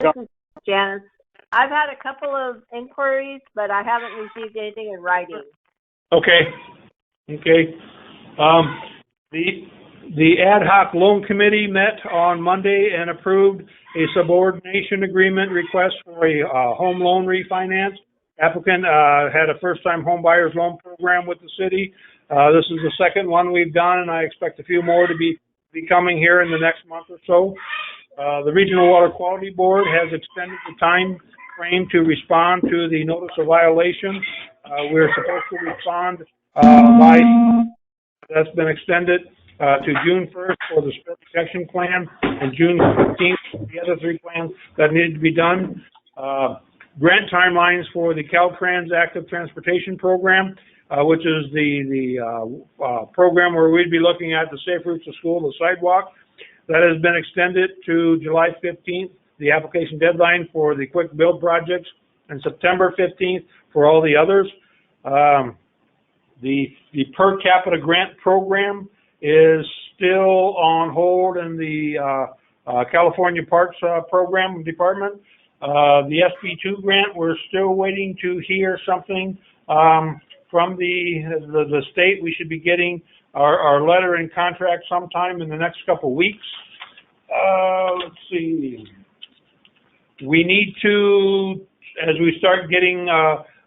This is Janice. I've had a couple of inquiries, but I haven't received anything in writing. Okay. The ad hoc loan committee met on Monday and approved a subordination agreement request for a home loan refinance. Applicant had a first-time home buyer's loan program with the city. This is the second one we've done, and I expect a few more to be coming here in the next month or so. The Regional Water Quality Board has extended the time frame to respond to the notice of violation. We're supposed to respond that's been extended to June 1st for the spill protection plan and June 15th for the other three plans that needed to be done. Grant timelines for the Caltrans Active Transportation Program, which is the program where we'd be looking at the safe routes to school, the sidewalk. That has been extended to July 15th, the application deadline for the quick build projects, and September 15th for all the others. The per capita grant program is still on hold in the California Parks Program Department. The SB2 grant, we're still waiting to hear something from the state. We should be getting our letter and contract sometime in the next couple weeks. Let's see. We need to, as we start getting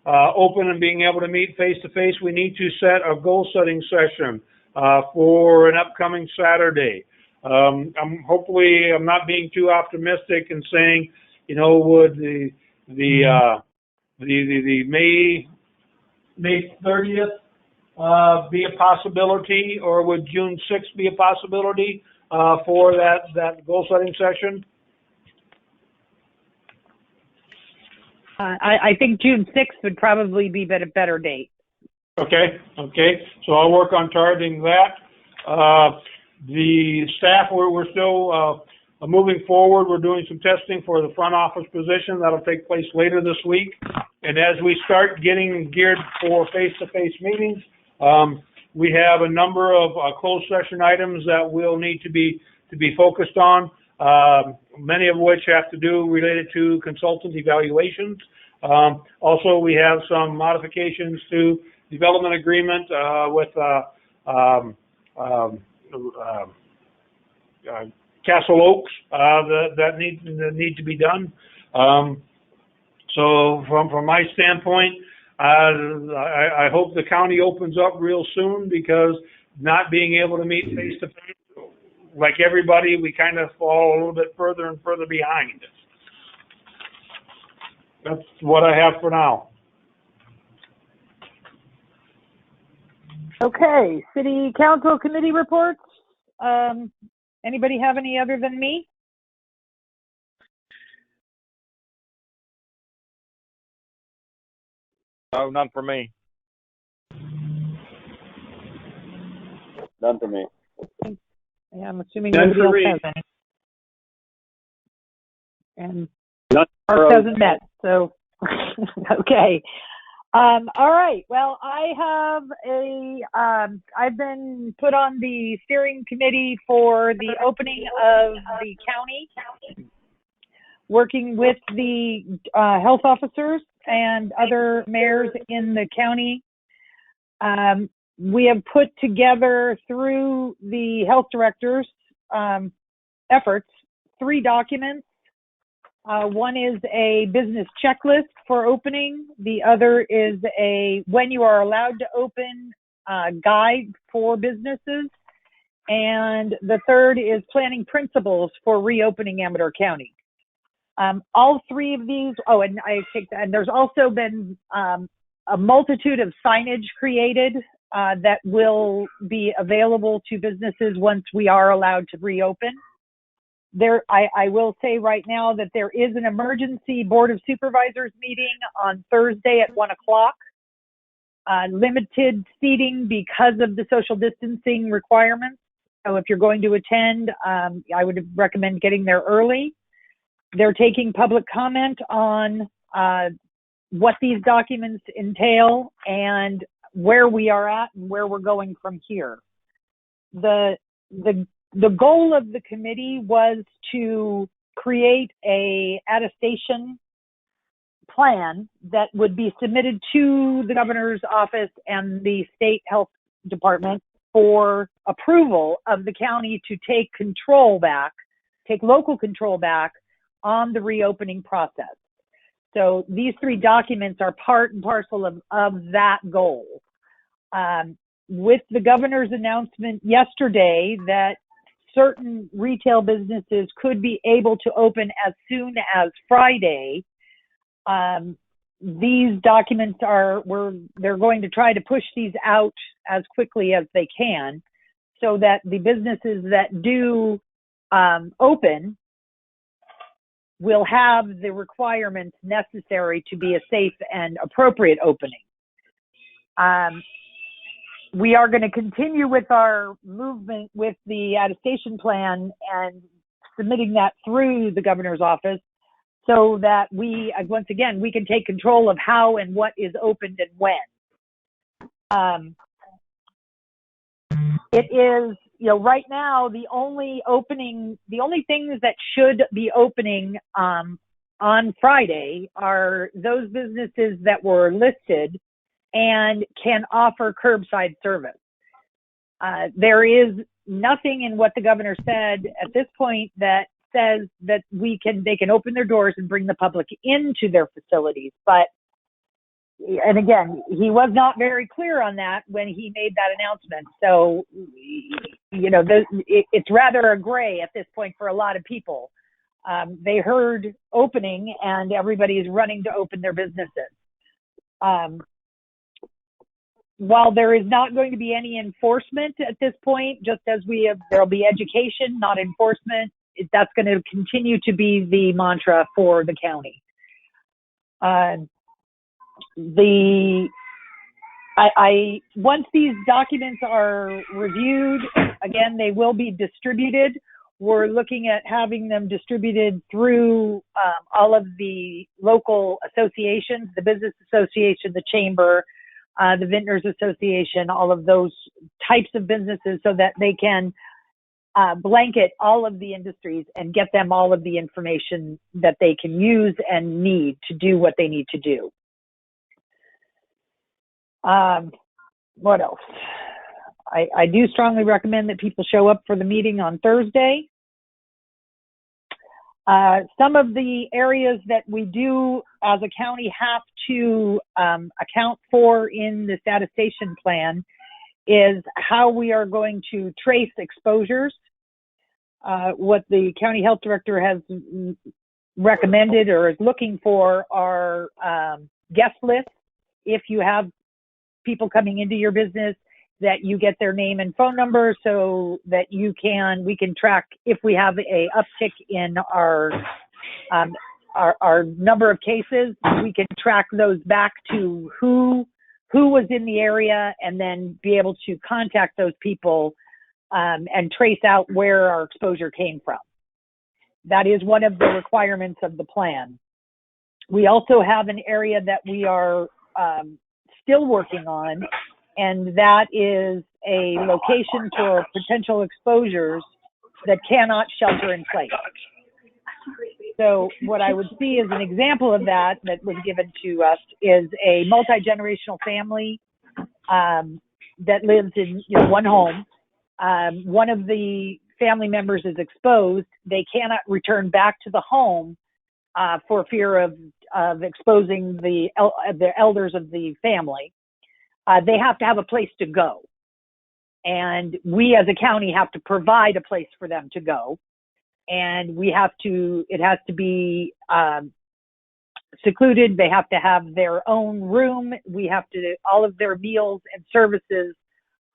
open and being able to meet face-to-face, we need to set a goal-setting session for an upcoming Saturday. Hopefully I'm not being too optimistic and saying, you know, would the May 30th be a possibility, or would June 6th be a possibility for that goal-setting session? I think June 6th would probably be a better date. Okay. So I'll work on targeting that. The staff, we're still moving forward. We're doing some testing for the front office position. That'll take place later this week. And as we start getting geared for face-to-face meetings, we have a number of closed session items that will need to be focused on. Many of which have to do related to consultant evaluations. Also, we have some modifications to development agreement with Castle Oaks that need to be done. So from my standpoint, I hope the county opens up real soon, because not being able to meet face to face, like everybody, we kind of fall a little bit further and further behind. That's what I have for now. Okay, City Council Committee reports. Anybody have any other than me? No, none for me. None for me. Yeah, I'm assuming None nobody for else me. has any. And None for Mark us. hasn't met, so okay. All right. Well, I've been put on the steering committee for the opening of the county, working with the health officers and other mayors in the county. We have put together, through the health director's efforts, 3 documents. One is a business checklist for opening. The other is a when you are allowed to open guide for businesses. And the third is planning principles for reopening Amador County. All 3 of these, and there's also been a multitude of signage created that will be available to businesses once we are allowed to reopen. I will say right now that there is an emergency Board of Supervisors meeting on Thursday at 1:00. Limited seating because of the social distancing requirements. So if you're going to attend, I would recommend getting there early. They're taking public comment on what these documents entail and where we are at and where we're going from here. The goal of the committee was to create a attestation plan that would be submitted to the governor's office and the state health department for approval of the county to take local control back on the reopening process. So these 3 documents are part and parcel of that goal. With the governor's announcement yesterday that certain retail businesses could be able to open as soon as Friday, these documents they're going to try to push these out as quickly as they can, so that the businesses that do open will have the requirements necessary to be a safe and appropriate opening. We are going to continue with our movement with the attestation plan and submitting that through the governor's office, so that we can take control of how and what is opened and when. It is right now, the only things that should be opening on Friday are those businesses that were listed and can offer curbside service. There is nothing in what the governor said at this point that says that they can open their doors and bring the public into their facilities. But, and again, he was not very clear on that when he made that announcement. So, it's rather a gray at this point for a lot of people. They heard opening and everybody is running to open their businesses. While there is not going to be any enforcement at this point, just as there'll be education, not enforcement, that's going to continue to be the mantra for the county. Once these documents are reviewed, again, they will be distributed. We're looking at having them distributed through all of the local associations, the Business Association, the Chamber, the Vintners Association, all of those types of businesses, so that they can blanket all of the industries and get them all of the information that they can use and need to do what they need to do. What else? I do strongly recommend that people show up for the meeting on Thursday. Some of the areas that we do as a county have to account for in the statistician plan is how we are going to trace exposures. What the county health director has recommended or is looking for are guest lists. If you have people coming into your business, that you get their name and phone number so that we can track if we have a uptick in our number of cases. We can track those back to who was in the area and then be able to contact those people and trace out where our exposure came from. That is one of the requirements of the plan. We also have an area that we are still working on, and that is a location for potential exposures that cannot shelter in place. So what I would see as an example of that was given to us is a multi-generational family that lives in one home. One of the family members is exposed. They cannot return back to the home for fear of exposing the elders of the family. They have to have a place to go. And we as a county have to provide a place for them to go. And it has to be secluded. They have to have their own room. All of their meals and services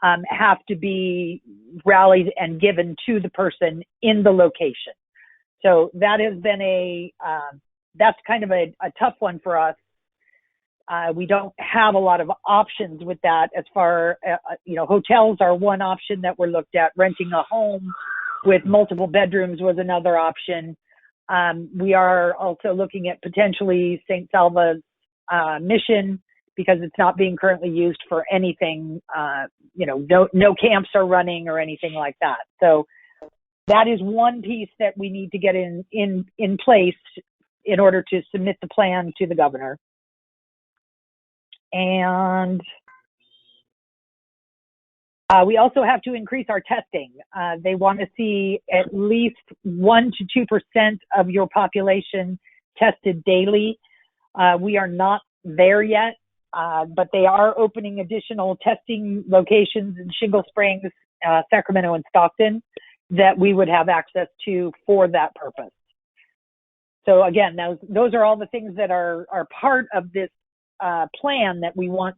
have to be rallied and given to the person in the location. So that has been that's kind of a tough one for us. We don't have a lot of options with that as far, hotels are one option that we're looked at. Renting a home with multiple bedrooms was another option. We are also looking at potentially St. Salva's Mission, because it's not being currently used for anything. No camps are running or anything like that. So that is one piece that we need to get in place in order to submit the plan to the governor. And we also have to increase our testing. They want to see at least 1 to 2% of your population tested daily. We are not there yet, but they are opening additional testing locations in Shingle Springs, Sacramento, and Stockton that we would have access to for that purpose. So again, those are all the things that are part of this plan that we want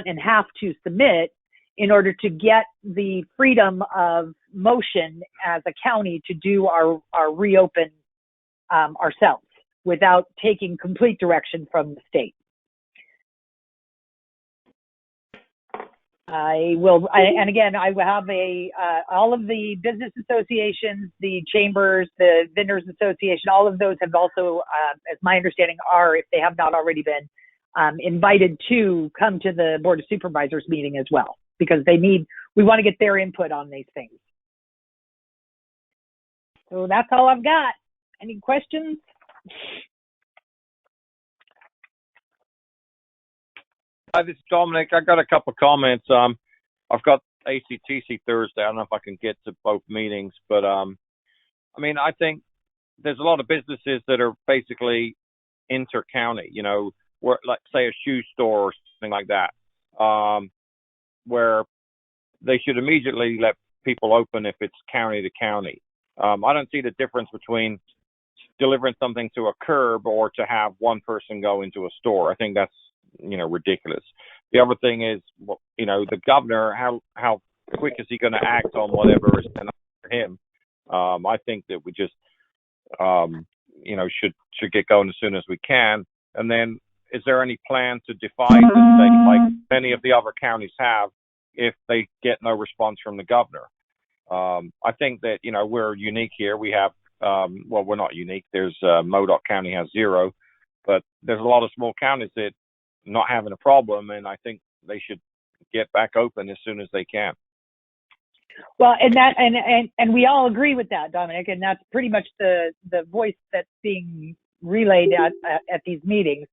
and have to submit in order to get the freedom of motion as a county to do our reopen ourselves without taking complete direction from the state. I will have all of the business associations, the chambers, the Vendors Association, all of those have also, as my understanding are, if they have not already been, invited to come to the Board of Supervisors meeting as well, because we want to get their input on these things. So that's all I've got. Any questions? Hi, this is Dominic. I got a couple of comments. I've got ACTC Thursday. I don't know if I can get to both meetings, but I mean, I think there's a lot of businesses that are basically inter-county. You know, where like say a shoe store or something like that, where they should immediately let people open if it's county to county. I don't see the difference between delivering something to a curb or to have one person go into a store. I think that's, ridiculous. The other thing is, the governor, how quick is he going to act on whatever is sent for him? I think that we just, should get going as soon as we can. And then, is there any plan to divide the state like many of the other counties have if they get no response from the governor? I think that, we're unique here. We have, we're not unique. There's Modoc County has 0, but there's a lot of small counties that not having a problem, and I think they should get back open as soon as they can. Well, and we all agree with that, Dominic, and that's pretty much the voice that's being relayed at these meetings.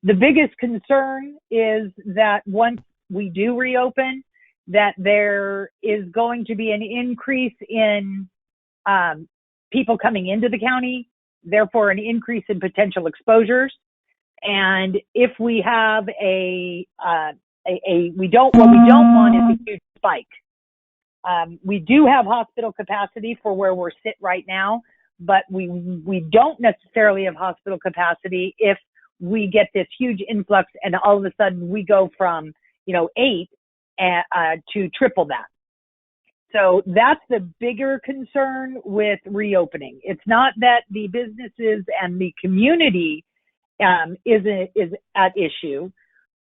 The biggest concern is that once we do reopen, that there is going to be an increase in people coming into the county, therefore an increase in potential exposures. And if we have what we don't want is a huge spike. We do have hospital capacity for where we're sit right now, but we don't necessarily have hospital capacity if we get this huge influx and all of a sudden we go from, 8 to triple that. So that's the bigger concern with reopening. It's not that the businesses and the community is at issue.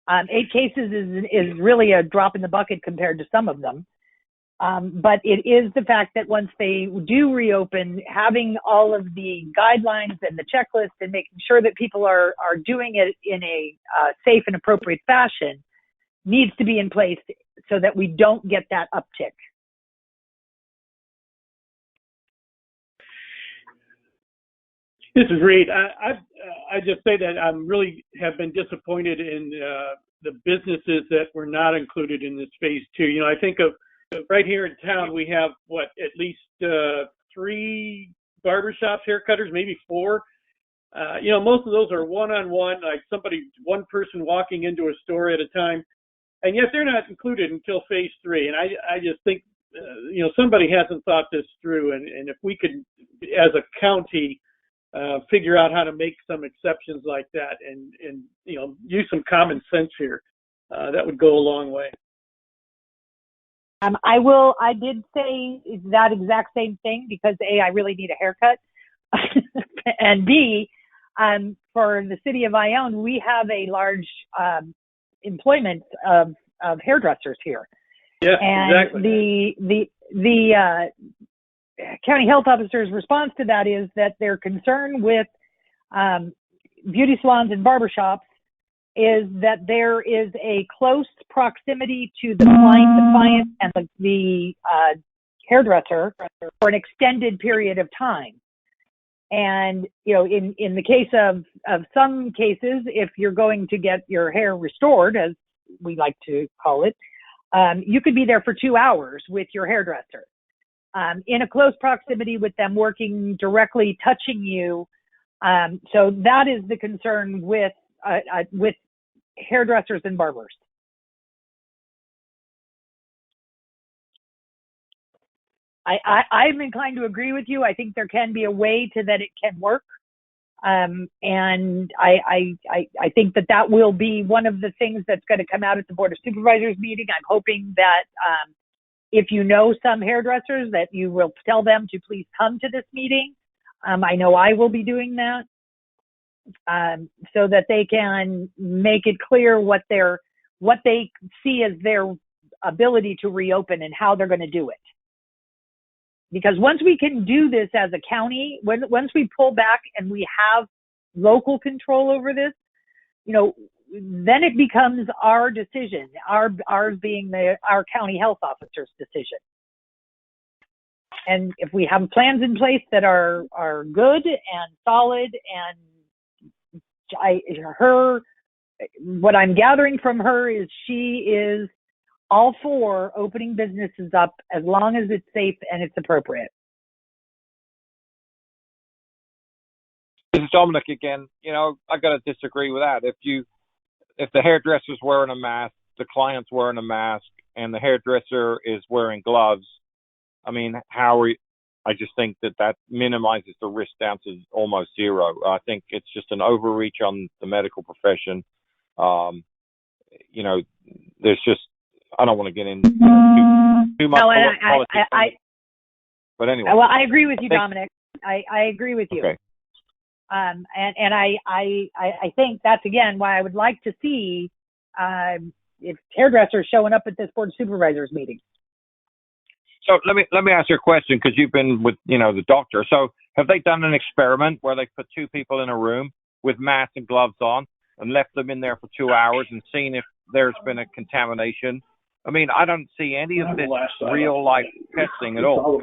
8 cases is really a drop in the bucket compared to some of them. But it is the fact that once they do reopen, having all of the guidelines and the checklist and making sure that people are doing it in a safe and appropriate fashion needs to be in place so that we don't get that uptick. This is Reed. I just say that I'm really have been disappointed in the businesses that were not included in this phase 2. I think of right here in town, we have at least 3 barbershops, haircutters, maybe 4. Most of those are one-on-one, like one person walking into a store at a time, and yet they're not included until phase 3. And I just think, somebody hasn't thought this through, and if we could, as a county, figure out how to make some exceptions like that and use some common sense here, that would go a long way. I did say that exact same thing because A, I really need a haircut, and B, for the city of Ione, we have a large employment of hairdressers here. Yeah, and exactly. The county health officer's response to that is that their concern with beauty salons and barbershops is that there is a close proximity to the client and the hairdresser for an extended period of time. And, in the case of some cases, if you're going to get your hair restored, as we like to call it, you could be there for 2 hours with your hairdresser. In a close proximity with them working directly, touching you. So that is the concern with hairdressers and barbers. I'm inclined to agree with you. I think there can be a way to that it can work. And I think that will be one of the things that's going to come out at the Board of Supervisors meeting. I'm hoping that if you know some hairdressers, that you will tell them to please come to this meeting. I know I will be doing that, so that they can make it clear what they see as their ability to reopen and how they're going to do it. Because once we can do this as a county, once we pull back and we have local control over this, then it becomes our decision, ours being our county health officer's decision. And if we have plans in place that are good and solid, and what I'm gathering from her is she is all for opening businesses up as long as it's safe and it's appropriate. This is Dominic again. I got to disagree with that. If the hairdresser's wearing a mask, the client's wearing a mask, and the hairdresser is wearing gloves, I mean, I just think that minimizes the risk down to almost zero. I think it's just an overreach on the medical profession. There's just, I don't want to get into too much politics. But anyway. Well, I agree with you, Dominic. I agree with you. Okay. And I think that's, again, why I would like to see if hairdressers showing up at this board of supervisors meeting. So let me ask you a question, because you've been with the doctor. So have they done an experiment where they put two people in a room with masks and gloves on and left them in there for 2 hours and seen if there's been a contamination? I mean, I don't see any of this real life testing at all,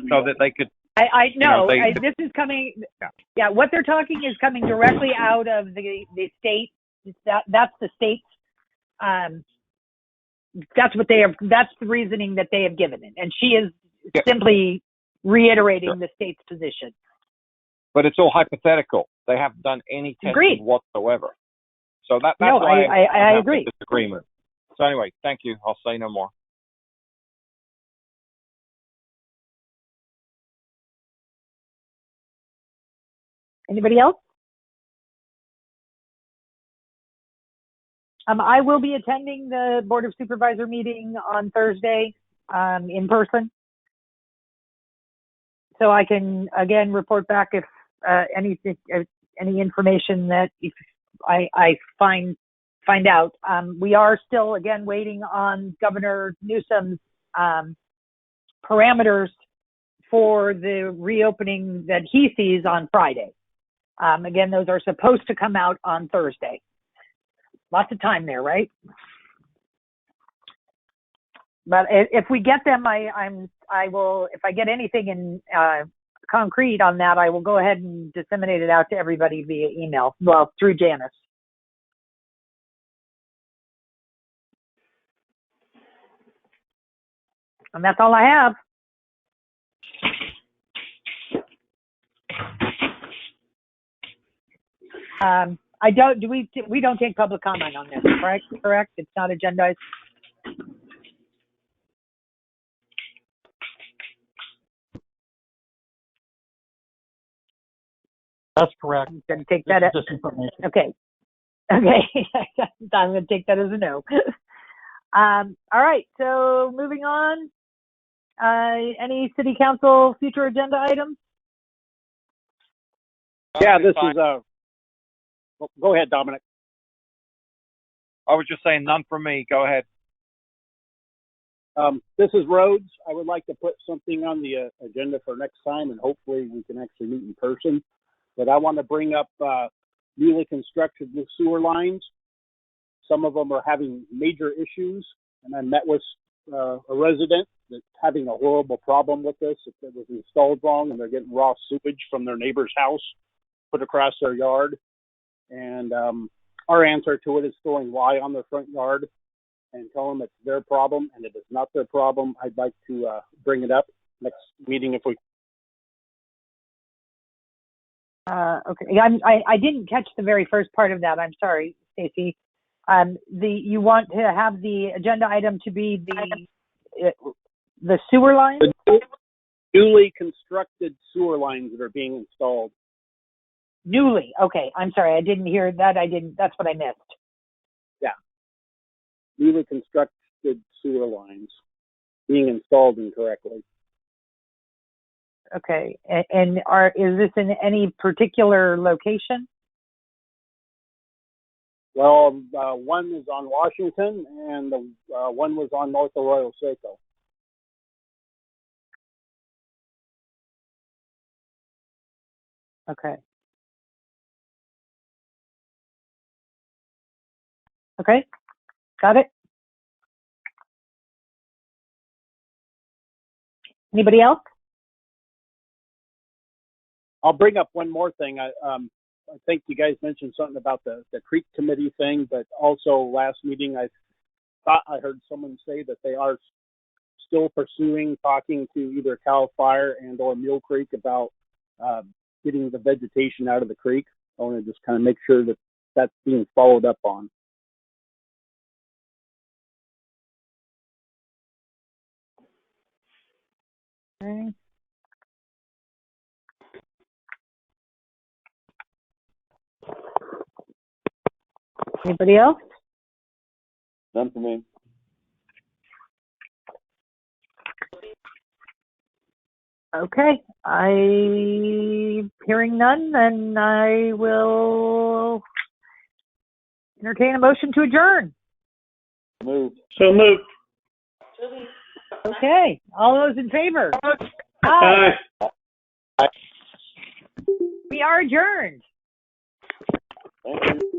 so that they could. I know. This is coming. Yeah, what they're talking is coming directly out of the state. That's the state's. That's what they have. That's the reasoning that they have given it, and she is simply reiterating the state's position. But it's all hypothetical. They haven't done any testing whatsoever. So that's why I agree. Disagreement. So anyway, thank you. I'll say no more. Anybody else? I will be attending the Board of Supervisor meeting on Thursday in person. So I can, again, report back if any information that if I find out. We are still, again, waiting on Governor Newsom's parameters for the reopening that he sees on Friday. Again, those are supposed to come out on Thursday. Lots of time there, right? But if we get them, I will. If I get anything in concrete on that, I will go ahead and disseminate it out to everybody via email. Well, through Janice. And that's all I have. We don't take public comment on this, correct? Correct? It's not agendized? That's correct. I'm going to take that as information. Okay. I'm going to take that as a no. All right. So moving on. Any city council future agenda items? Yeah, this is go ahead, Dominic. I was just saying none for me. Go ahead. This is Rhodes. I would like to put something on the agenda for next time, and hopefully we can actually meet in person. But I want to bring up newly constructed new sewer lines. Some of them are having major issues, and I met with a resident that's having a horrible problem with this. It was installed wrong, and they're getting raw sewage from their neighbor's house put across their yard. And our answer to it is throwing lye on their front yard and tell them it's their problem, and it is not their problem. I'd like to bring it up next meeting if we. Okay. I didn't catch the very first part of that. I'm sorry, Stacy. You want to have the agenda item to be the sewer line? The newly constructed sewer lines that are being installed. Newly. Okay. I'm sorry. I didn't hear that. That's what I missed. Yeah. Newly constructed sewer lines being installed incorrectly. Okay. And is this in any particular location? Well, one is on Washington, and one was on North Arroyo Seco. Okay. Okay. Got it. Anybody else? I'll bring up one more thing. I think you guys mentioned something about the creek committee thing, but also last meeting I thought I heard someone say that they are still pursuing talking to either Cal Fire and or Mule Creek about getting the vegetation out of the creek. I want to just kind of make sure that that's being followed up on. Okay. Anybody else? None for me. Okay, hearing none, then I will entertain a motion to adjourn. Moved. So moved. Okay, all those in favor? Aye. We are adjourned. Thank you.